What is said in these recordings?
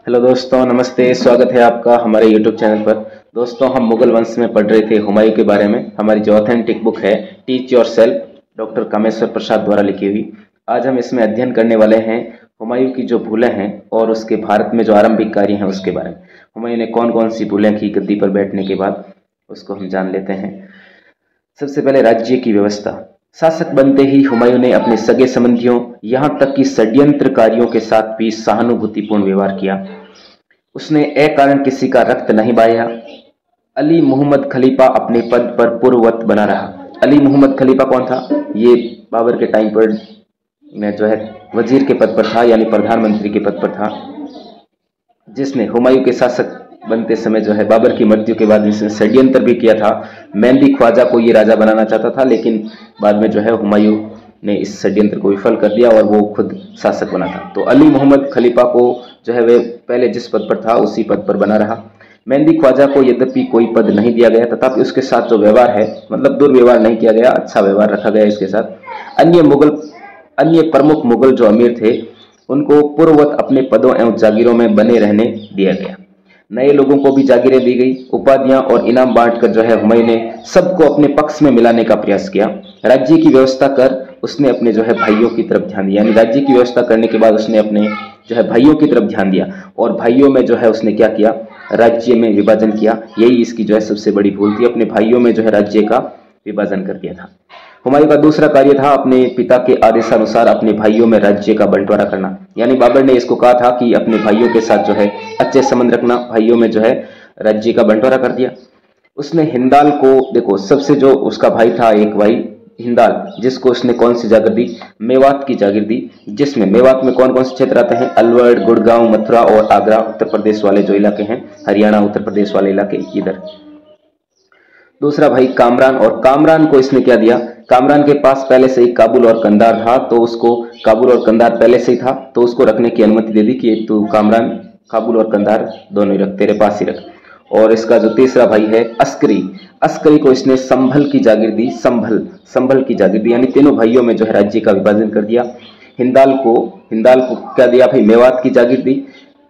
Hello दोस्तों, नमस्ते। स्वागत है आपका हमारे यूट्यूब चैनल पर। दोस्तों, हम मुगल वंश में पढ़ रहे थे हुमायूं के बारे में। हमारी जो ऑथेंटिक बुक है teach yourself, doctor Kameshwar Prasad द्वारा लिखी हुई। आज हम इसमें अध्ययन करने वाले हैं हुमायूं की जो भूलें हैं और उसके भारत में जो आरंभिक कार्य हैं उसके बारे में। हुमायूं ने कौन कौन सी भूलें की गद्दी पर बैठने के बाद, उसको हम जान लेते हैं। सबसे पहले राज्य की व्यवस्था। शासक बनते ही हुमायूं ने अपने सगे संबंधियों यहां तक कि षड्यंत्रकारियों के साथ भी सहानुभूतिपूर्ण व्यवहार किया। उसने अकारण किसी का रक्त नहीं बहाया। अली मोहम्मद खलीफा अपने पद पर पूर्ववत बना रहा। अली मोहम्मद खलीफा कौन था? ये बाबर के टाइम पर में जो है वजीर के पद पर था, यानी प्रधानमंत्री के पद पर था, जिसने हुमायूं के शासक बनते समय जो है बाबर की मृत्यु के बाद इसने षड्यंत्र भी किया था। मेहंदी ख्वाजा को ये राजा बनाना चाहता था, लेकिन बाद में जो है हुमायूं ने इस षड्यंत्र को विफल कर दिया और वो खुद शासक बना था। तो अली मोहम्मद खलीफा को जो है वे पहले जिस पद पर था उसी पद पर बना रहा। मेहंदी ख्वाजा को यद्यपि कोई पद नहीं दिया गया, तथापि उसके साथ जो व्यवहार है, मतलब दुर्व्यवहार नहीं किया गया, अच्छा व्यवहार रखा गया इसके साथ। अन्य प्रमुख मुगल जो अमीर थे उनको पूर्ववत अपने पदों एवं जागीरों में बने रहने दिया गया। नए लोगों को भी जागीरें दी गई। उपाधियां और इनाम बांटकर जो है हुमायूं ने सबको अपने पक्ष में मिलाने का प्रयास किया। राज्य की व्यवस्था कर उसने अपने जो है भाइयों की तरफ ध्यान दिया, यानी राज्य की व्यवस्था करने के बाद उसने अपने जो है भाइयों की तरफ ध्यान दिया और भाइयों में जो है उसने क्या किया? राज्य में विभाजन किया। यही इसकी जो है सबसे बड़ी भूल थी, अपने भाइयों में जो है राज्य का विभाजन कर दिया था। हुमायूं का दूसरा कार्य था अपने पिता के आदेशानुसार अपने भाइयों में राज्य का बंटवारा करना। यानी बाबर ने इसको कहा था कि अपने भाइयों के साथ जो है अच्छे संबंध रखना, भाइयों में जो है राज्य का बंटवारा कर दिया। उसने हिंदाल को, देखो सबसे जो उसका भाई था, एक भाई हिंदाल, जिसको उसने कौन सी जागीर दी? मेवात की जागीर दी। जिसमें मेवात में कौन कौन से क्षेत्र आते हैं? अलवर, गुड़गांव, मथुरा और आगरा, उत्तर प्रदेश वाले जो इलाके हैं, हरियाणा उत्तर प्रदेश वाले इलाके इधर। दूसरा भाई कामरान, और कामरान को इसने क्या दिया? कामरान के पास पहले से ही काबुल और कंधार था, तो उसको काबुल और कंधार पहले से ही था, तो उसको रखने की अनुमति दे दी कि तू कामरान काबुल और कंधार दोनों ही रख, तेरे पास ही रख। और इसका जो तीसरा भाई है अस्करी, अस्करी को इसने संभल की जागीर दी। संभल की जागीर दी, यानी तीनों भाइयों में जो है राज्य का विभाजन कर दिया। हिंदाल को क्या दिया भाई? मेवात की जागीर दी।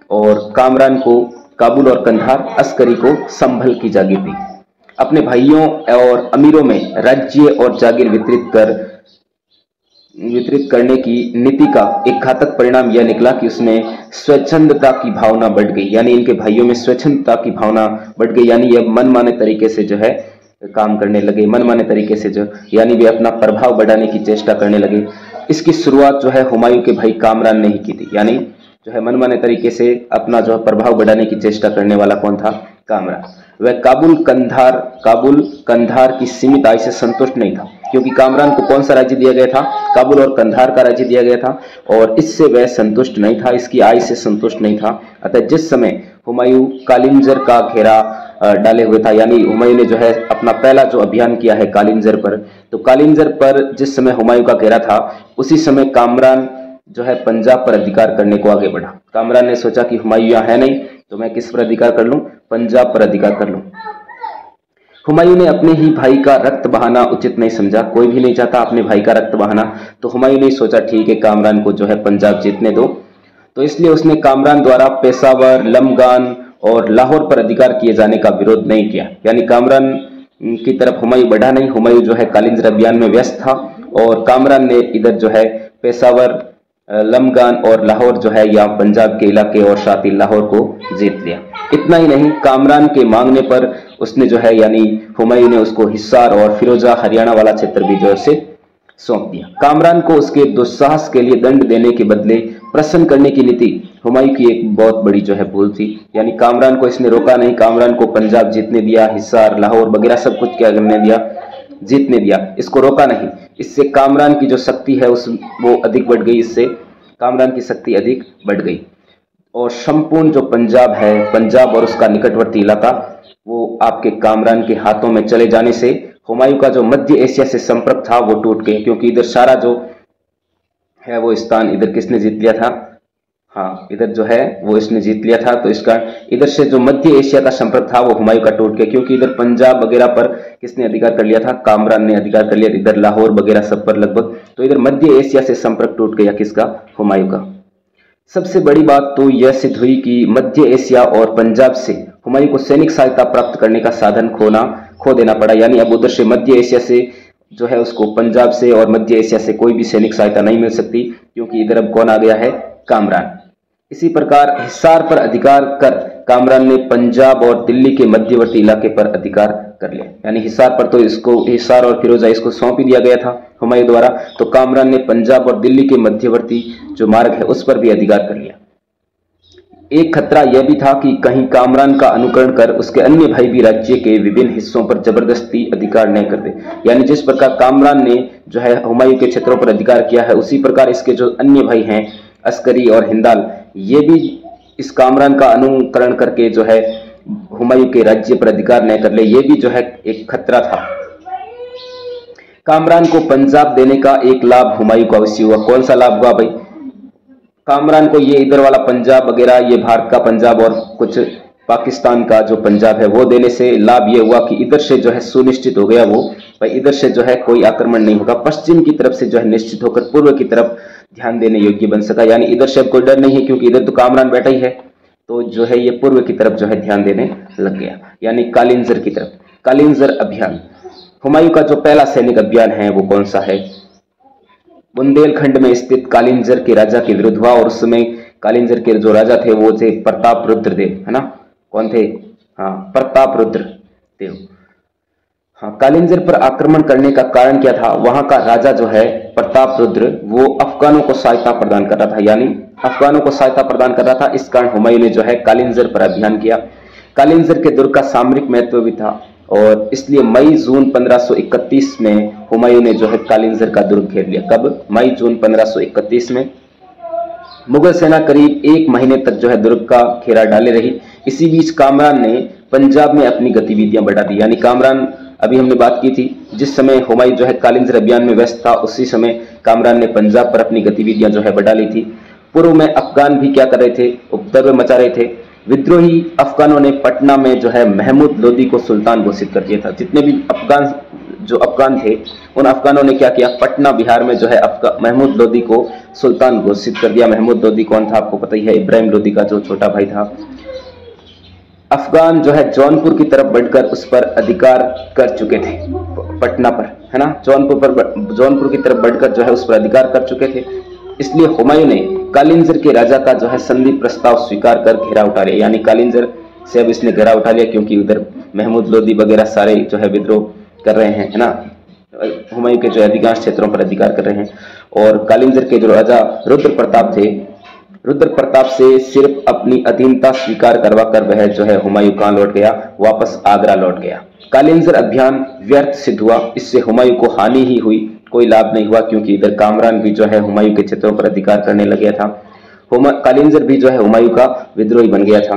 और कामरान को काबुल और कंधार, अस्करी को संभल की जागीर दी। अपने भाइयों और अमीरों में राज्य और जागीर वितरित करने की नीति का एक घातक परिणाम यह निकला कि उसमें स्वच्छंदता की भावना बढ़ गई। यानी इनके भाइयों में स्वच्छंदता की भावना बढ़ गई, यानी ये मनमाने तरीके से जो है काम करने लगे, मनमाने तरीके से जो, यानी वे अपना प्रभाव बढ़ाने की चेष्टा करने लगे। इसकी शुरुआत जो है हुमायूं के भाई कामरान ने ही की थी। यानी जो है मनमाने तरीके से अपना जो है प्रभाव बढ़ाने की चेष्टा करने वाला कौन था? कामरान। वह काबुल कंधार की सीमित आय से संतुष्ट नहीं था, क्योंकि कामरान को कौन सा राज्य दिया गया था? काबुल और कंधार का राज्य दिया गया था, और इससे वह संतुष्ट नहीं था, इसकी आय से संतुष्ट नहीं था। अतः जिस समय हुमायूं कालिंजर का घेरा डाले हुए था, यानी हुमायूं ने जो है अपना पहला जो अभियान किया है कालिंजर पर, तो कालिंजर पर जिस समय हुमायूं का घेरा था, उसी समय कामरान जो है पंजाब पर अधिकार करने को आगे बढ़ा। कामरान ने सोचा कि हुमायूं यहाँ है नहीं, तो मैं किस पर अधिकार कर लूं? पंजाब पर अधिकार कर लूं। हुमायूं ने अपने ही भाई का रक्त बहाना उचित नहीं समझा। कोई भी नहीं चाहता अपने भाई का रक्त बहाना, तो हुमायूं ने सोचा ठीक है, कामरान को जो है पंजाब जीतने दो। तो इसलिए उसने कामरान द्वारा पेशावर, लमगान और लाहौर पर अधिकार किए जाने का विरोध नहीं किया। यानी कामरान की तरफ हुमायूं बढ़ा नहीं। हुमायूं जो है कालिंजर अभियान में व्यस्त था, और कामरान ने इधर जो है पेशावर, लमगान और लाहौर जो है या पंजाब के इलाके और साथ ही लाहौर को जीत लिया। इतना ही नहीं, कामरान के मांगने पर उसने जो है, यानी हुमायूं ने उसको हिसार और फिरोजा हरियाणा वाला क्षेत्र भी जो है उसे सौंप दिया। कामरान को उसके दुस्साहस के लिए दंड देने के बदले प्रसन्न करने की नीति हुमायूं की एक बहुत बड़ी जो है भूल थी। यानी कामरान को इसने रोका नहीं, कामरान को पंजाब जीतने दिया, हिसार, लाहौर वगैरह सब कुछ क्या करने दिया? जीतने दिया, इसको रोका नहीं। इससे कामरान की जो शक्ति है वो अधिक बढ़ गई, इससे कामरान की शक्ति अधिक बढ़ गई, और संपूर्ण जो पंजाब है, पंजाब और उसका निकटवर्ती इलाका, वो आपके कामरान के हाथों में चले जाने से हुमायूं का जो मध्य एशिया से संपर्क था वो टूट गए, क्योंकि इधर सारा जो है वो स्थान इधर किसने जीत लिया था? हाँ, इधर जो है वो इसने जीत लिया था। तो इसका इधर से जो मध्य एशिया का संपर्क था वो हुमायूं का टूट गया, क्योंकि इधर पंजाब वगैरह पर किसने अधिकार कर लिया था? कामरान ने अधिकार कर लिया। इधर लाहौर वगैरह सब पर लगभग, तो इधर मध्य एशिया से संपर्क टूट गया किसका? हुमायूं का। सबसे बड़ी बात तो यह सिद्ध हुई कि मध्य एशिया और पंजाब से हुमायूं को सैनिक सहायता प्राप्त करने का साधन खो देना पड़ा। यानी अब उधर से मध्य एशिया से जो है उसको पंजाब से और मध्य एशिया से कोई भी सैनिक सहायता नहीं मिल सकती, क्योंकि इधर अब कौन आ गया है, कामरान। इसी प्रकार हिसार पर अधिकार कर कामरान ने पंजाब और दिल्ली के मध्यवर्ती इलाके पर अधिकार कर लिया। यानी हिसार पर तो इसको, हिसार और फिरोजा इसको सौंप ही दिया गया था हुमायूं द्वारा, तो कामरान ने पंजाब और दिल्ली के मध्यवर्ती जो मार्ग है उस पर भी अधिकार कर लिया। एक खतरा यह भी था कि कहीं कामरान का अनुकरण कर उसके अन्य भाई भी राज्य के विभिन्न हिस्सों पर जबरदस्ती अधिकार नहीं करते। यानी जिस प्रकार कामरान ने जो है हुमायूं के क्षेत्रों पर अधिकार किया है, उसी प्रकार इसके जो अन्य भाई हैं अस्करी और हिंदाल, ये भी इस कामरान का अनुकरण करके जो है हुमायूं के राज्य पर अधिकार नहीं कर ले। ये भी जो है एक खतरा था। कामरान को पंजाब देने का एक लाभ हुमायूं को अवश्य हुआ। कौन सा लाभ हुआ भाई? कामरान को ये इधर वाला पंजाब वगैरह, ये भारत का पंजाब और कुछ पाकिस्तान का जो पंजाब है वो देने से लाभ ये हुआ कि इधर से जो है सुनिश्चित हो गया वो भाई इधर से जो है कोई आक्रमण नहीं होगा। पश्चिम की तरफ से जो है निश्चित होकर पूर्व की तरफ ध्यान देने योग्य बन सका। यानी इधर से अब कोई डर नहीं है, क्योंकि इधर तो कामरान बैठा ही है, तो जो है ये पूर्व की तरफ जो है ध्यान देने लग गया, यानी कालिंजर की तरफ। कालिंजर अभियान, हुमायूं का जो पहला सैनिक अभियान है वो कौन सा है? बुंदेलखंड में स्थित कालिंजर के राजा के विरुद्ध हुआ। और उस समय कालिंजर के जो राजा थे वो थे प्रताप रुद्र देव, है ना? कौन थे? हाँ, प्रताप रुद्र देव। हाँ, कालिंजर पर आक्रमण करने का कारण क्या था? वहां का राजा जो है प्रताप रुद्र, वो अफगानों को सहायता प्रदान कर रहा था, यानी अफगानों को सहायता प्रदान कर रहा था। इस कारण हुमायूं ने जो है कालिंजर पर अभियान किया। कालिंजर के दुर्ग का सामरिक महत्व भी था, और इसलिए मई जून 1531 में हुमायूं ने जो है कालिंजर का दुर्ग घेर लिया। कब? मई जून 1531 में। मुगल सेना करीब 1 महीने तक जो है दुर्ग का घेरा डाले रही। इसी बीच कामरान ने पंजाब में अपनी गतिविधियां बढ़ा दी। यानी कामरान, अभी हमने बात की थी, जिस समय हुमायूं जो है कालिंजर अभियान में व्यस्त था, उसी समय कामरान ने पंजाब पर अपनी गतिविधियां जो है बढ़ा ली थी। पूर्व में अफगान भी क्या कर रहे थे? उपद्रव मचा रहे थे। विद्रोही अफगानों ने पटना में जो है महमूद लोदी को सुल्तान घोषित कर दिया था। जितने भी अफगान थे, उन अफगानों ने क्या किया? पटना बिहार में जो है महमूद लोदी को सुल्तान घोषित कर दिया। महमूद लोदी कौन था? आपको पता ही है, इब्राहिम लोदी का जो छोटा भाई था। अफगान जो है जौनपुर की तरफ बढ़कर उस पर अधिकार कर चुके थे, पटना पर, है ना? जौनपुर की तरफ बढ़कर जो है उस पर अधिकार कर चुके थे। इसलिए हुमायूं ने कालिंजर के राजा का जो है संधि प्रस्ताव स्वीकार कर घेरा उठा लिया। यानी कालिंजर से अब इसने घेरा उठा लिया, क्योंकि उधर महमूद लोदी वगैरह सारे जो है विद्रोह कर रहे हैं, है ना? हुमायूं के जो अधिकांश क्षेत्रों पर अधिकार कर रहे हैं। और कालिंजर के जो राजा रुद्र प्रताप थे, रुद्र प्रताप से सिर्फ अपनी अधीनता स्वीकार करवा कर वह जो है हुमायूं कहां लौट गया? वापस आगरा लौट गया। कालिंजर अभियान व्यर्थ सिद्ध हुआ। इससे हुमायूं को हानि ही हुई, कोई लाभ नहीं हुआ, क्योंकि इधर कामरान भी जो है हुमायूं के क्षेत्रों पर अधिकार करने लग गया था। कालिंजर भी जो है हुमायूं का विद्रोही बन गया था।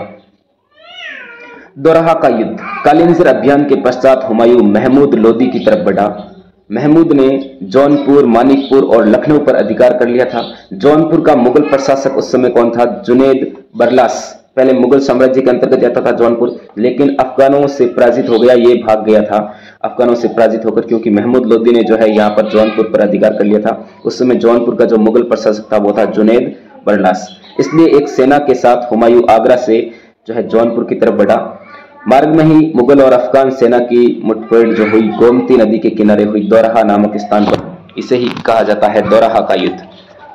दोराहा का युद्ध। कालिंजर अभियान के पश्चात हुमायूं महमूद लोदी की तरफ बढ़ा। महमूद ने जौनपुर, मानिकपुर और लखनऊ पर अधिकार कर लिया था। जौनपुर का मुगल प्रशासक उस समय कौन था? जुनैद बरलास। पहले मुगल साम्राज्य के अंतर्गत आता था जौनपुर, लेकिन अफगानों से पराजित हो गया, ये भाग गया था अफगानों से पराजित होकर, क्योंकि महमूद लोदी ने जो है यहाँ पर जौनपुर पर अधिकार कर लिया था। उस समय जौनपुर का जो मुगल प्रशासक था वो था जुनैद बरलास। इसलिए एक सेना के साथ हुमायूं आगरा से जो है जौनपुर की तरफ बढ़ा। मार्ग में ही मुगल और अफगान सेना की मुठभेड़ जो हुई गोमती नदी के किनारे हुई, दोराहा नामक स्थान पर। इसे ही कहा जाता है दोराहा का युद्ध।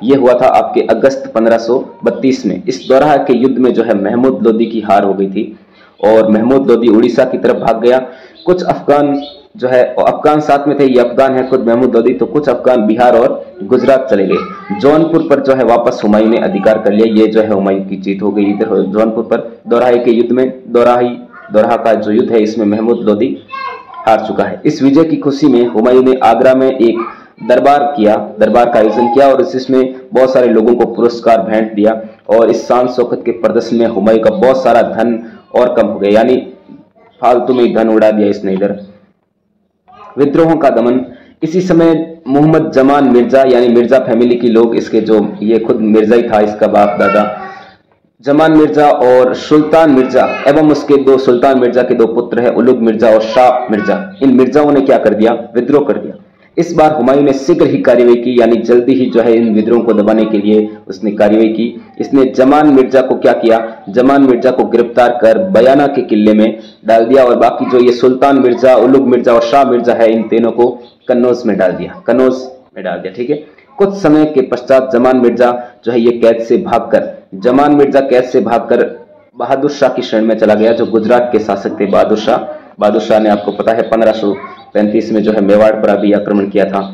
यह हुआ था आपके अगस्त 1532 में। इस दोराहा के युद्ध में जो है महमूद लोदी की हार हो गई थी और महमूद लोदी उड़ीसा की तरफ भाग गया। कुछ अफगान जो है, अफगान साथ में थे, ये अफगान है खुद महमूद लोदी, तो कुछ अफगान बिहार और गुजरात चले गए। जौनपुर पर जो है वापस हुमायूं ने अधिकार कर लिया। ये जो है हुमायूं की जीत हो गई इधर जौनपुर पर। दोराहे के युद्ध में, दोराहा का जो युद्ध है, इसमें महमूद लोदी हार चुका है। इस विजय की खुशी में हुमायूं ने आगरा में एक दरबार का आयोजन किया और इसमें बहुत सारे लोगों को पुरस्कार भेंट दिया। और इस शान शौकत के प्रदर्शन में हुमायूं का बहुत सारा धन और कम हो गया, यानी फालतू में धन उड़ा दिया इसने इधर। विद्रोहों का दमन। इसी समय मोहम्मद जमान मिर्जा, यानी मिर्जा फैमिली के लोग, इसके जो ये खुद मिर्जा ही था, इसका बाप दादा जमान मिर्जा और सुल्तान मिर्जा एवं उसके सुल्तान मिर्जा के 2 पुत्र हैं, उलुग मिर्जा और शाह मिर्जा। इन मिर्जाओं ने क्या कर दिया? विद्रोह कर दिया। इस बार हुमायूं ने शीघ्र ही कार्रवाई की, यानी जल्दी ही जो है इन विद्रोह को दबाने के लिए उसने कार्रवाई की। इसने जमान मिर्जा को क्या किया, जमान मिर्जा को गिरफ्तार कर बयाना के किले में डाल दिया और बाकी जो ये सुल्तान मिर्जा, उलुग मिर्जा और शाह मिर्जा है, इन तीनों को कन्नौज में डाल दिया, कन्नौज में डाल दिया। ठीक है। कुछ समय के पश्चात जमान मिर्जा जो है ये कैद से भागकर, जमान मिर्जा कैद से भागकर बहादुर शाह की शरण में चला गया, जो गुजरात के शासक थे बहादुर शाह। बहादुर शाह ने आपको पता है 1535 में जो है मेवाड़ पर भी आक्रमण किया था।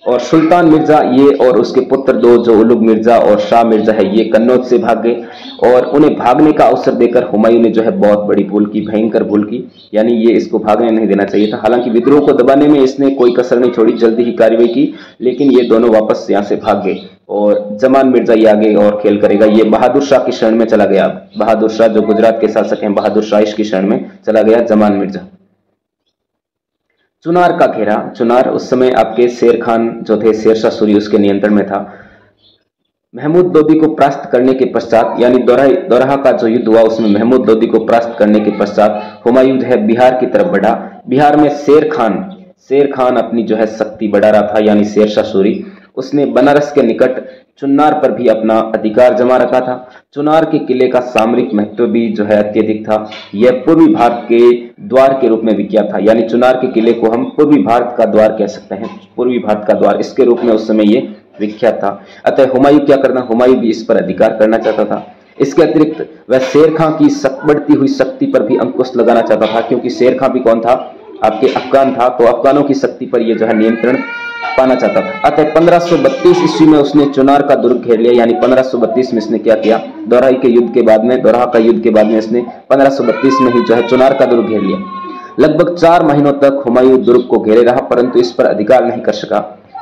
और सुल्तान मिर्जा ये और उसके पुत्र दो जो उलुग मिर्जा और शाह मिर्जा है, ये कन्नौज से भाग गए और उन्हें भागने का अवसर देकर हुमायूं ने जो है बहुत बड़ी भूल की, भयंकर भूल की, यानी ये इसको भागने नहीं देना चाहिए था। हालांकि विद्रोह को दबाने में इसने कोई कसर नहीं छोड़ी, जल्दी ही कार्रवाई की, लेकिन ये दोनों वापस यहाँ से भाग गए और जमान मिर्जा ये आगे और खेल करेगा। ये बहादुर शाह की शरण में चला गया। बहादुर शाह जो गुजरात के शासक हैं, बहादुर शाह की शरण में चला गया जमान मिर्जा। चुनार का घेरा, चुनार उस समय आपके शेर खान जो थे, शेरशाह सूरी उसके नियंत्रण में था। महमूद लोदी को परास्त करने के पश्चात, यानी दोराहा का जो युद्ध हुआ उसमें महमूद लोदी को परास्त करने के पश्चात हुमायूं जो है बिहार की तरफ बढ़ा। बिहार में शेर खान अपनी जो है शक्ति बढ़ा रहा था, यानी शेरशाह सूरी। उसने बनारस के निकट चुनार पर भी अपना अधिकार जमा रखा था। चुनार के किले का सामरिक महत्व भी जो है अत्यधिक था। यह पूर्वी भारत के द्वार के रूप में विख्यात था, यानी चुनार के किले को हम पूर्वी भारत का द्वार कह सकते हैं, पूर्वी भारत का द्वार, इसके रूप में उस समय ये विख्यात था। अतः हुमायूं क्या करना, हुमायूं भी इस पर अधिकार करना चाहता था। इसके अतिरिक्त वह शेर खां की बढ़ती हुई शक्ति पर भी अंकुश लगाना चाहता था, क्योंकि शेर खां भी कौन था, आपके अफगान था, तो अफगानों की शक्ति पर यह जो है नियंत्रण पाना चाहता था। अतः 1532 ईस्वी में उसने चुनार का दुर्ग घेर लिया, यानी 1532 में इसने क्या किया, दोराहा का युद्ध के बाद में इसने 1532 में ही जो है चुनार का दुर्ग घेर लिया। लगभग 4 महीनों तक हुमायूं दुर्ग को घेरे रहा, परंतु इस पर अधिकार नहीं कर सका।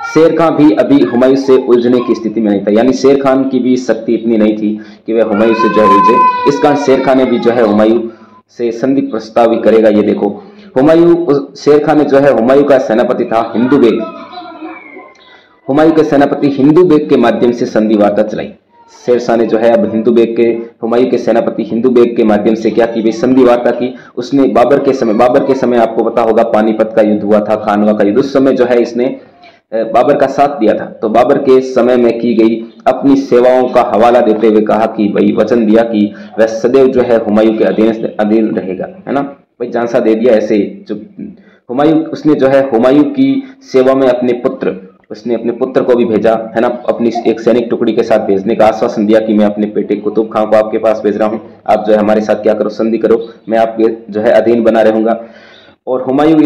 शेर खां भी अभी हुमायूं से उलझने की स्थिति में नहीं था, यानी शेर खान की भी शक्ति इतनी नहीं थी कि वह हुमायूं से जो है उलझे। इस कारण शेर खान ने भी जो है हुमायूं से संधि प्रस्ताव भी करेगा। ये देखो, शेर खान ने जो है हुमायूं का सेनापति था हिंदू बेग, हुमायूं के सेनापति हिंदू बेग के माध्यम से संधि वार्ता चलाई। शेरशाह ने जो है अब हुमायूं के सेनापति हिंदू बेग के माध्यम से क्या की, संधि वार्ता की। उसने बाबर के समय आपको पता होगा पानीपत का युद्ध हुआ था, खानवा का युद्ध, उस समय जो है इसने बाबर का साथ दिया था। तो बाबर के समय में की गई अपनी सेवाओं का हवाला देते हुए कहा कि भाई वचन दिया कि वह सदैव जो है हुमायूं के अधीन रहेगा, है ना भाई, झांसा दे दिया ऐसे। जो उसने जो है हुमायूं की सेवा में उसने अपने पुत्र को भी भेजा, है ना, अपनी एक सैनिक टुकड़ी के साथ भेजने का आश्वासन दिया कि मैं अपने बेटे कुतुब खां को आपके पास भेज रहा हूं, आप जो है हमारे साथ क्या करो, संधि करो, मैं आपके जो है अधीन बना रहूंगा। और हुमायूं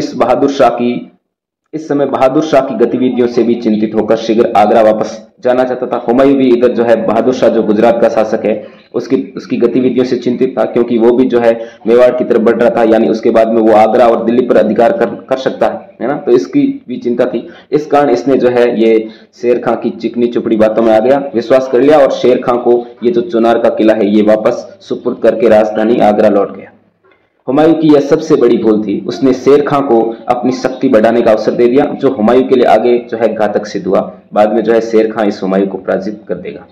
इस समय बहादुर शाह की गतिविधियों से भी चिंतित होकर शीघ्र आगरा वापस जाना चाहता था। हुमायूं भी इधर जो है बहादुर शाह जो गुजरात का शासक है उसकी गतिविधियों से चिंतित था, क्योंकि वो भी जो है मेवाड़ की तरफ बढ़ रहा था, यानी उसके बाद में वो आगरा और दिल्ली पर अधिकार कर सकता है ना, तो इसकी भी चिंता थी। इस कारण इसने जो है ये शेर खां की चिकनी चुपड़ी बातों में आ गया, विश्वास कर लिया और शेर खां को ये जो चुनार का किला है ये वापस सुपुर्द करके राजधानी आगरा लौट गया। हुमायूं की यह सबसे बड़ी भूल थी, उसने शेर खां को अपनी शक्ति बढ़ाने का अवसर दे दिया, जो हुमायूं के लिए आगे जो है घातक सिद्ध हुआ। बाद में जो है शेर खां इस हुमायूं को पराजित कर देगा।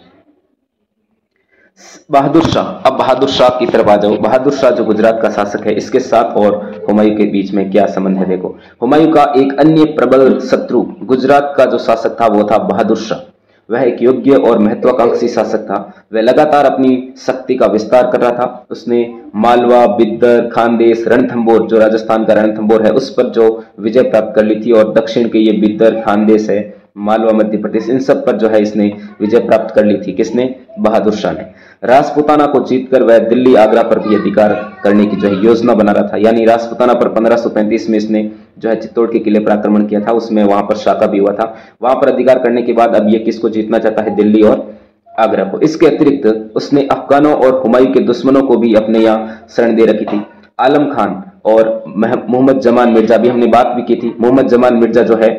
बहादुर शाह, अब बहादुर शाह की तरफ आ जाओ। बहादुर शाह जो गुजरात का शासक है, इसके साथ और हुमायूं के बीच में क्या संबंध है देखो। हुमायूं का एक अन्य प्रबल शत्रु गुजरात का जो शासक था वो था बहादुर शाह। वह एक योग्य और महत्वाकांक्षी शासक था। वह लगातार अपनी शक्ति का विस्तार कर रहा था। उसने मालवा, बिद्दर, खानदेश, रणथंबोर जो राजस्थान का रणथंबोर है उस पर जो विजय प्राप्त कर ली थी, और दक्षिण के ये बिद्दर, खानदेश है, मालवा, मध्य प्रदेश, इन सब पर जो है इसने विजय प्राप्त कर ली थी। किसने? बहादुर शाह ने। राजपुताना को जीतकर वह दिल्ली, आगरा पर भी अधिकार करने की जो है योजना बना रहा था। यानी राजपुताना पर 1535 में इसने जो है चित्तौड़ के किले पर आक्रमण किया था, उसमें वहां पर शाखा भी हुआ था। वहां पर अधिकार करने के बाद अब ये किसको जीतना चाहता है? दिल्ली और आगरा को। इसके अतिरिक्त उसने अफगानों और हुमायूं के दुश्मनों को भी अपने यहाँ शरण दे रखी थी। आलम खान और मोहम्मद जमान मिर्जा भी हमने बात भी की थी। मोहम्मद जमान मिर्जा जो है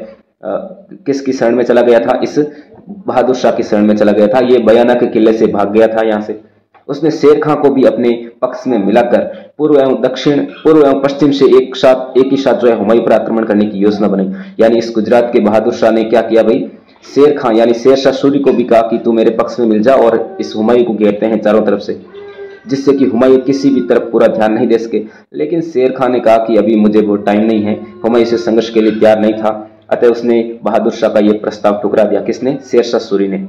किसकी शरण में चला गया था? इस बहादुर शाह की शरण में चला गया था। ये बयाना के किले से भाग गया था यहाँ से। उसने शेर खां को भी अपने पक्ष में मिलाकर पूर्व एवं पश्चिम से एक ही साथ जो है हुमायूं पर आक्रमण करने की योजना बनाई। यानी इस गुजरात के बहादुर शाह ने क्या किया भाई? शेर खां यानी शेरशाह सूरी को भी कहा कि तू मेरे पक्ष में मिल जा और इस हुमायूं को घेरते हैं चारों तरफ से, जिससे कि हुमायूं किसी भी तरफ पूरा ध्यान नहीं दे सके। लेकिन शेर खां ने कहा कि अभी मुझे वो टाइम नहीं है, हुमायूं से संघर्ष के लिए तैयार नहीं था। अतः उसने बहादुर शाह का यह प्रस्ताव ठुकरा दिया। किसने? शेरशाह सूरी ने।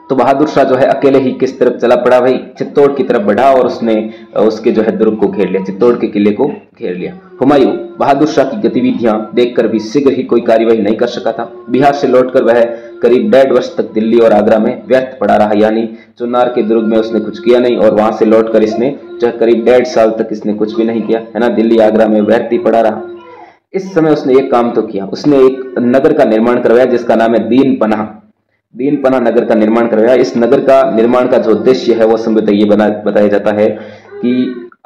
तो बहादुर शाह जो है अकेले ही किस तरफ चला पड़ा भाई? चित्तौड़ की तरफ बढ़ा और उसने उसके जो है दुर्ग को घेर लिया, चित्तौड़ के किले को घेर लिया। हुमायूं बहादुर शाह की गतिविधियां देखकर भी शीघ्र ही कोई कार्यवाही नहीं कर सका था। बिहार से लौटकर वह करीब 1.5 वर्ष तक दिल्ली और आगरा में व्यर्थ पड़ा रहा, यानी चुनार के दुर्ग में उसने कुछ किया नहीं और वहां से लौटकर इसने जो है करीब 1.5 साल तक इसने कुछ भी नहीं किया, है ना, दिल्ली आगरा में व्यर्थ ही पड़ा रहा। इस समय उसने एक काम तो किया, उसने एक नगर का निर्माण करवाया जिसका नाम है दीन पनाह नगर का निर्माण करवाया। इस नगर का निर्माण का जो उद्देश्य है वो संभवतः ये बताया जाता है कि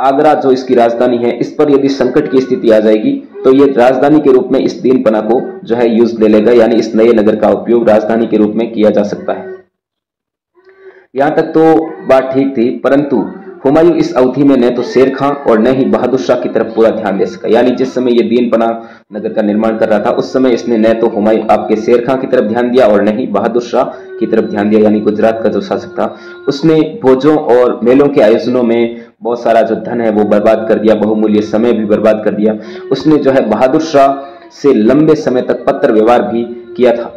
आगरा जो इसकी राजधानी है, इस पर यदि संकट की स्थिति आ जाएगी तो ये राजधानी के रूप में इस दीन पनाह को जो है यूज ले लेगा, यानी इस नए नगर का उपयोग राजधानी के रूप में किया जा सकता है। यहां तक तो बात ठीक थी, परंतु हुमायूं इस अवधि में न तो शेर खां और न ही बहादुर शाह की तरफ पूरा ध्यान दे सका। यानी जिस समय ये दीन पनाह नगर का निर्माण कर रहा था उस समय इसने न तो हुमायूं आपके शेर खां की तरफ ध्यान दिया और न ही बहादुर शाह की तरफ ध्यान दिया, यानी गुजरात का जो शासक था। उसने भोजों और मेलों के आयोजनों में बहुत सारा जो धन है वो बर्बाद कर दिया, बहुमूल्य समय भी बर्बाद कर दिया। उसने जो है बहादुर शाह से लंबे समय तक पत्र व्यवहार भी किया था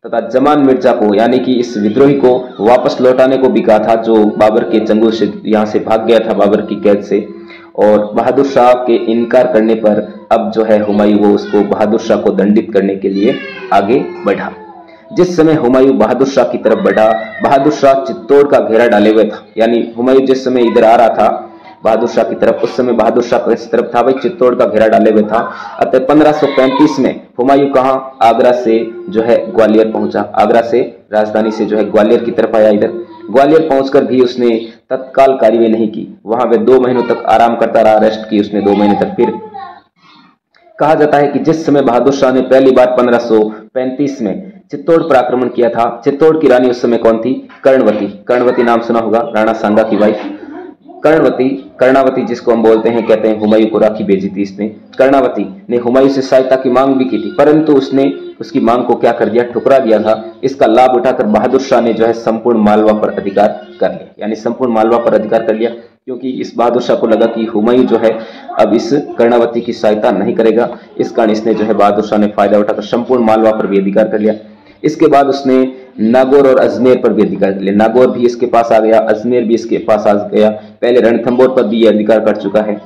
तथा जमान मिर्जा को, यानी कि इस विद्रोही को वापस लौटाने को भी कहा था, जो बाबर के चंगुल से यहाँ से भाग गया था बाबर की कैद से। और बहादुर शाह के इनकार करने पर अब जो है हुमायूं वो उसको बहादुर शाह को दंडित करने के लिए आगे बढ़ा। जिस समय हुमायूं बहादुर शाह की तरफ बढ़ा, बहादुर शाह चित्तौड़ का घेरा डाले हुए था। यानी हुमायूं जिस समय इधर आ रहा था बहादुर शाह की तरफ, उस समय बहादुर शाह किस तरफ था भाई? चित्तौड़ का घेरा डाले हुए था। अतः 1535 में हुमायूं कहां? आगरा से जो है ग्वालियर पहुंचा। आगरा से राजधानी से जो है ग्वालियर की तरफ आया। इधर ग्वालियर पहुंचकर भी उसने तत्काल कार्यवाही नहीं की, वहां वे 2 महीनों तक आराम करता रहा, रेस्ट की उसने 2 महीने तक। फिर कहा जाता है कि जिस समय बहादुर शाह ने पहली बार 1535 में चित्तौड़ पर आक्रमण किया था, चित्तौड़ की रानी उस समय कौन थी? कर्णवती नाम सुना होगा, राणा सांगा की वाइफ कर्णावती जिसको हम बोलते हैं, कहते हैं हुमायूं को राखी भेजी थी इसने। कर्णावती ने हुमायूं से सहायता की मांग भी की थी, परंतु उसने उसकी मांग को क्या कर दिया? ठुकरा दिया था। इसका लाभ उठाकर बहादुर शाह ने जो है संपूर्ण मालवा पर अधिकार कर लिया, यानी संपूर्ण मालवा पर अधिकार कर लिया, क्योंकि इस बहादुर शाह को लगा कि हुमायूं जो है अब इस कर्णावती की सहायता नहीं करेगा। इस कारण इसने जो है बहादुर शाह ने फायदा उठाकर संपूर्ण मालवा पर भी अधिकार कर लिया। इसके बाद उसने नागौर और अजमेर पर भी अधिकार कर लिया। नागौर भी इसके पास आ गया, अजमेर भी इसके पास आ गया। पहले रणथंभौर पर भी यह अधिकार कर चुका है।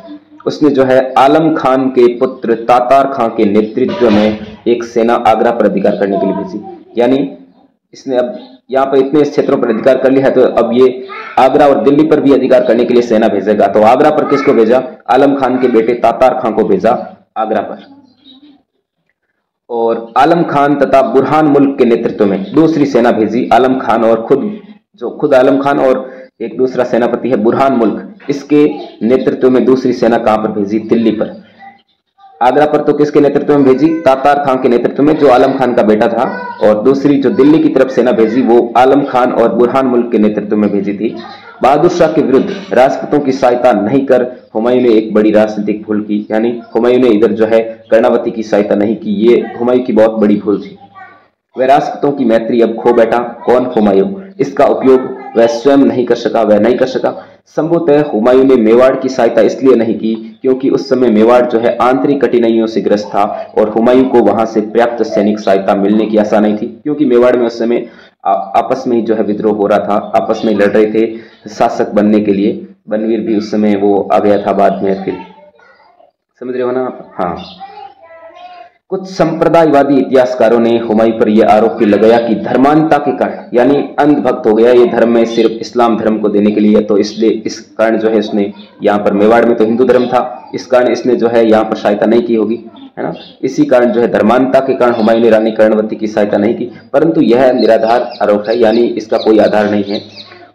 उसने जो है आलम खान के पुत्र तातार खां के नेतृत्व में एक सेना आगरा पर अधिकार करने के लिए भेजी। यानी इसने अब यहाँ पर इतने क्षेत्रों पर अधिकार कर लिया है, तो अब ये आगरा और दिल्ली पर भी अधिकार करने के लिए सेना भेजेगा। तो आगरा पर किसको भेजा? आलम खान के बेटे तातार खां को भेजा आगरा पर। और आलम खान तथा बुरहान मुल्क के नेतृत्व में दूसरी सेना भेजी। आलम खान और खुद आलम खान और एक दूसरा सेनापति है बुरहान मुल्क, इसके नेतृत्व में दूसरी सेना कहां पर भेजी? दिल्ली पर। आगरा पर तो किसके नेतृत्व में भेजी? तातार खान के नेतृत्व में, जो आलम खान का बेटा था। और दूसरी जो दिल्ली की तरफ सेना भेजी वो आलम खान और बुरहान मुल्क के नेतृत्व में भेजी थी। बहादुर शाह के विरुद्ध राजपूतों की सहायता नहीं कर हुमायूं ने एक बड़ी राजनीतिक भूल की, यानी हुमायूं ने इधर जो है कर्णावती की सहायता नहीं की। ये हुमायूं की बहुत बड़ी भूल थी। वह राजपूतों की मैत्री अब खो बैठा। कौन? हुमायूं। इसका उपयोग वह स्वयं नहीं कर सका। संभवतः हुमायूं ने मेवाड़ की सहायता इसलिए नहीं की क्योंकि उस समय मेवाड़ जो है आंतरिक कठिनाइयों से ग्रस्त था और हुमायूं को वहां से पर्याप्त सैनिक सहायता मिलने की आशा नहीं थी, क्योंकि मेवाड़ में उस समय आपस में ही जो है विद्रोह हो रहा था, आपस में लड़ रहे थे शासक बनने के लिए। बनवीर भी उस समय वो आ गया था बाद में। फिर समझ रहे हो ना आप? हाँ। कुछ संप्रदायवादी इतिहासकारों ने हुमायूं पर यह आरोप भी लगाया कि धर्मांधता के कारण, यानी अंधभक्त हो गया ये धर्म में, सिर्फ इस्लाम धर्म को देने के लिए, तो इसलिए इस कारण जो है उसने यहाँ पर, मेवाड़ में तो हिंदू धर्म था, इस कारण इसने जो है यहाँ पर सहायता नहीं की होगी, है ना। इसी कारण जो है धर्मांधता के कारण हुमायूं ने रानी कर्णवती की सहायता नहीं की, परंतु यह निराधार आरोप है, यानी इसका कोई आधार नहीं है।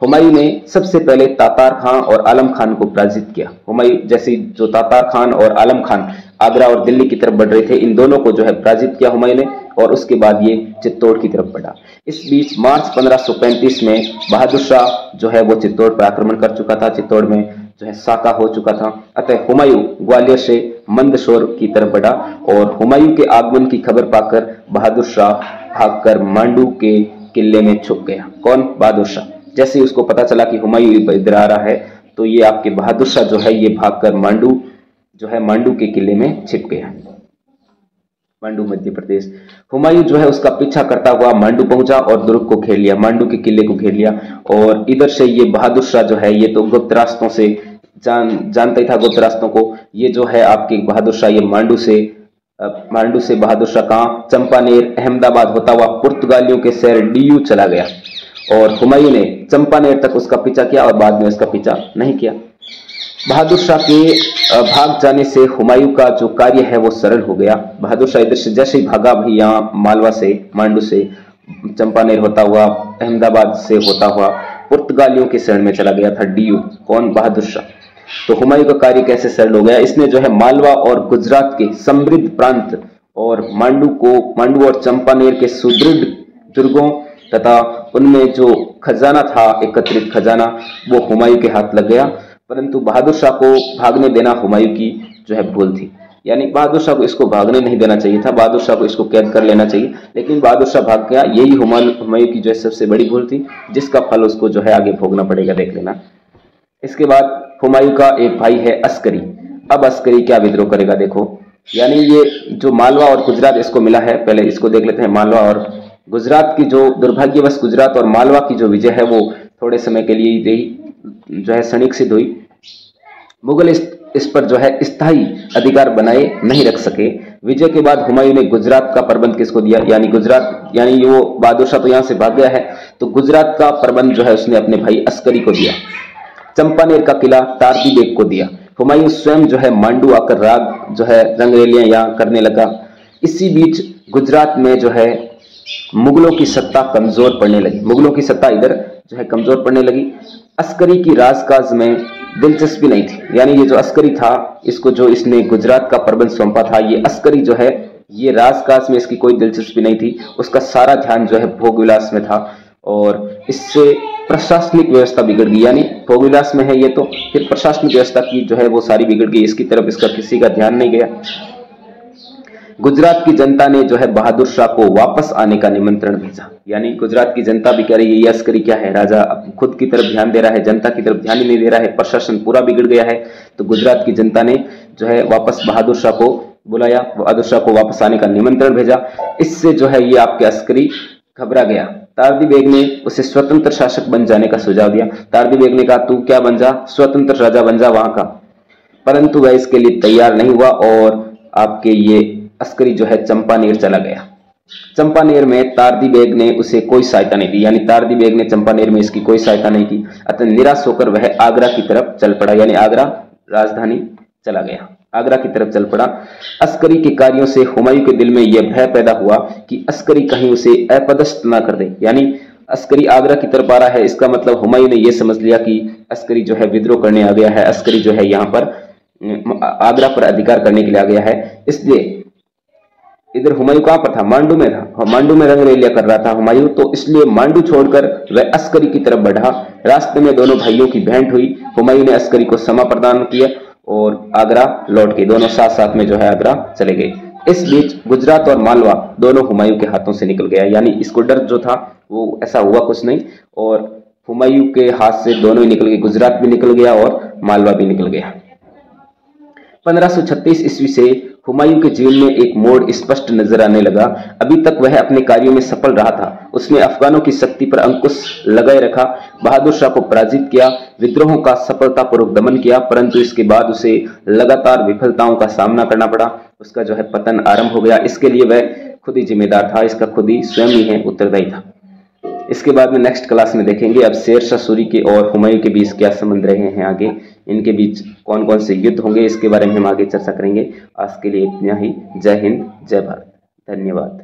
हुमायूं ने सबसे पहले तातार खान और आलम खान को पराजित किया। हुमायूं जैसे जो तातार खान और आलम खान आगरा और दिल्ली की तरफ बढ़ रहे थे, इन दोनों को जो है पराजित किया हुमायूं ने, और उसके बाद ये चित्तौड़ की तरफ बढ़ा। इस बीच मार्च 1535 में बहादुर शाह जो है वो चित्तौड़ पर आक्रमण कर चुका था, चित्तौड़ में जो है साका हो चुका था। अतः हुमायूं ग्वालियर से मंदसौर की तरफ बढ़ा और हुमायूं के आगमन की खबर पाकर बहादुर शाह भागकर मांडू के किले में छुप गया। कौन? बहादुर शाह। जैसे ही उसको पता चला कि हुमायूं इधर आ रहा है, तो ये आपके बहादुर शाह जो है ये भागकर मांडू के किले में छिप गया। मांडू मध्य प्रदेश। हुमायूं जो है उसका पीछा करता हुआ मांडू पहुंचा और दुर्ग को घेर लिया, मांडू के किले को घेर लिया। और इधर से ये बहादुर शाह जो है ये तो गुप्त रास्तों से जानता ही था गुप्त रास्तों को। ये जो है आपके बहादुर शाह ये मांडू से बहादुर शाह कहाँ चंपानेर अहमदाबाद होता हुआ पुर्तगालियों के शहर डीयू चला गया। और हुमायूं ने चंपानेर तक उसका पीछा किया और बाद में उसका पीछा नहीं किया। बहादुर शाह के भाग जाने से हुमायूं का जो कार्य है वो सरल हो गया। बहादुर शाह इधर से जैसे ही भागा भाई यहाँ मालवा से मांडू से चंपानेर होता हुआ अहमदाबाद से होता हुआ पुर्तगालियों के शरण में चला गया था डीयू। कौन? बहादुर शाह। तो हुमायूं का कार्य कैसे सरल हो गया? इसने जो है मालवा और गुजरात के समृद्ध प्रांत और मांडू और चंपानेर के सुदृढ़ दुर्गों तथा उनमें जो खजाना था, एकत्रित खजाना, वो हुमायूं के हाथ लग गया। परंतु बहादुर शाह को भागने देना हुमायूं की जो है भूल थी। यानी बहादुर शाह को इसको भागने नहीं देना चाहिए था, बहादुर शाह को इसको कैद कर लेना चाहिए, लेकिन बहादुर शाह भाग गया। यही हुमायूं की जो है सबसे बड़ी भूल थी, जिसका फल उसको जो है आगे भोगना पड़ेगा, देख लेना। इसके बाद हुमायूं का एक भाई है अस्करी। अब अस्करी क्या विद्रोह करेगा देखो। यानी ये जो मालवा और गुजरात इसको मिला है, पहले इसको देख लेते हैं। मालवा और गुजरात की जो दुर्भाग्यवश गुजरात और मालवा की जो विजय है वो थोड़े समय के लिए ही रही, जो है क्षणिक सिद्ध हुई। मुगल इस पर जो है स्थायी अधिकार बनाए नहीं रख सके। विजय के बाद हुमायूं ने गुजरात का प्रबंध किसको दिया? यानी वो बहादुर शाह तो यहाँ से भाग गया है, तो गुजरात का प्रबंध जो है उसने अपने भाई अस्करी को दिया। चंपानेर का किला तारदी बेग को दिया। हुमायूं स्वयं जो है मांडू आकर राग जो है रंगरेलियां यहाँ करने लगा। इसी बीच गुजरात में जो है मुगलों की सत्ता कमजोर पड़ने लगी, मुगलों की सत्ता इधर जो है कमजोर पड़ने लगी। अस्करी की राजकाज में दिलचस्पी नहीं थी। यानी ये जो अस्करी था, इसको जो इसने गुजरात का प्रबंध सौंपा था, ये अस्करी जो है ये राजकाज में इसकी कोई दिलचस्पी नहीं थी। उसका सारा ध्यान जो है भोग विलास में था और इससे प्रशासनिक व्यवस्था बिगड़ गई। यानी भोग विलास में है ये, तो फिर प्रशासनिक व्यवस्था की जो है वो सारी बिगड़ गई, इसकी तरफ इसका किसी का ध्यान नहीं गया। गुजरात की जनता ने जो है बहादुर शाह को वापस आने का निमंत्रण भेजा। यानी गुजरात की जनता भी कह रही है ये अस्करी क्या है, राजा खुद की तरफ ध्यान दे रहा है, जनता की तरफ ध्यान ही नहीं दे रहा है, प्रशासन पूरा बिगड़ गया है। तो गुजरात की जनता ने जो है वापस बहादुर शाह को बुलाया, बहादुर शाह को वापस आने का निमंत्रण भेजा। इससे जो है ये आपके अस्करी घबरा गया। तारदी बेग ने उसे स्वतंत्र शासक बन जाने का सुझाव दिया। तारदी बेग ने कहा तू क्या बन जा, स्वतंत्र राजा बन जा वहां का। परंतु वह इसके लिए तैयार नहीं हुआ और आपके ये अस्करी जो है चंपानेर चला गया। चंपानेर में तारदी बेग ने उसे कोई सहायता नहीं दी। यानी तारदी बेग ने चंपानेर में इसकी कोई सहायता नहीं की। अतः निराश होकर वह आगरा की तरफ चल पड़ा। यानी आगरा राजधानी चला गया, आगरा की तरफ चल पड़ा। अस्करी के कार्यों से हुमायूं के दिल में यह भय पैदा हुआ कि अस्करी कहीं उसे अपदस्थ ना कर दे। यानी अस्करी आगरा की तरफ आ रहा है, इसका मतलब हुमायूं ने यह समझ लिया कि अस्करी जो है विद्रोह करने आ गया है, अस्करी जो है यहाँ पर आगरा पर अधिकार करने के लिए आ गया है। इसलिए इधर हुमायूं कहां पर था? मांडू में था। मांडू में रंगरेलिया कर रहा था हुमायूं, तो इसलिए मांडू छोड़कर वह अस्करी की तरफ बढ़ा। रास्ते में दोनों भाइयों की भेंट हुई। हुमायूं ने अस्करी को क्षमा प्रदान किया और आगरा लौट के दोनों साथ साथ में जो है आगरा चले गए। इस बीच गुजरात और मालवा दोनों हुमायूं के हाथों से निकल गया। यानी इसको डर जो था वो ऐसा हुआ कुछ नहीं और हुमायूं के हाथ से दोनों ही निकल गए, गुजरात भी निकल गया और मालवा भी निकल गया। 1536 ईस्वी से हुमायूं के जीवन में एक मोड़ स्पष्ट नजर आने लगा। अभी तक वह अपने कार्यों में सफल रहा था। उसने अफगानों की शक्ति पर अंकुश लगाए रखा, बहादुर शाह को पराजित किया, विद्रोहों का सफलतापूर्वक दमन किया। परंतु इसके बाद उसे लगातार विफलताओं का सामना करना पड़ा। उसका जो है पतन आरंभ हो गया। इसके लिए वह खुद ही जिम्मेदार था, इसका खुद ही स्वयं ही है उत्तरदायी था। इसके बाद में नेक्स्ट क्लास में देखेंगे अब शेर शाह सूरी के और हुमायूं के बीच क्या संबंध रहे हैं, आगे इनके बीच कौन कौन से युद्ध होंगे, इसके बारे में हम आगे चर्चा करेंगे। आज के लिए इतना ही। जय हिंद, जय भारत, धन्यवाद।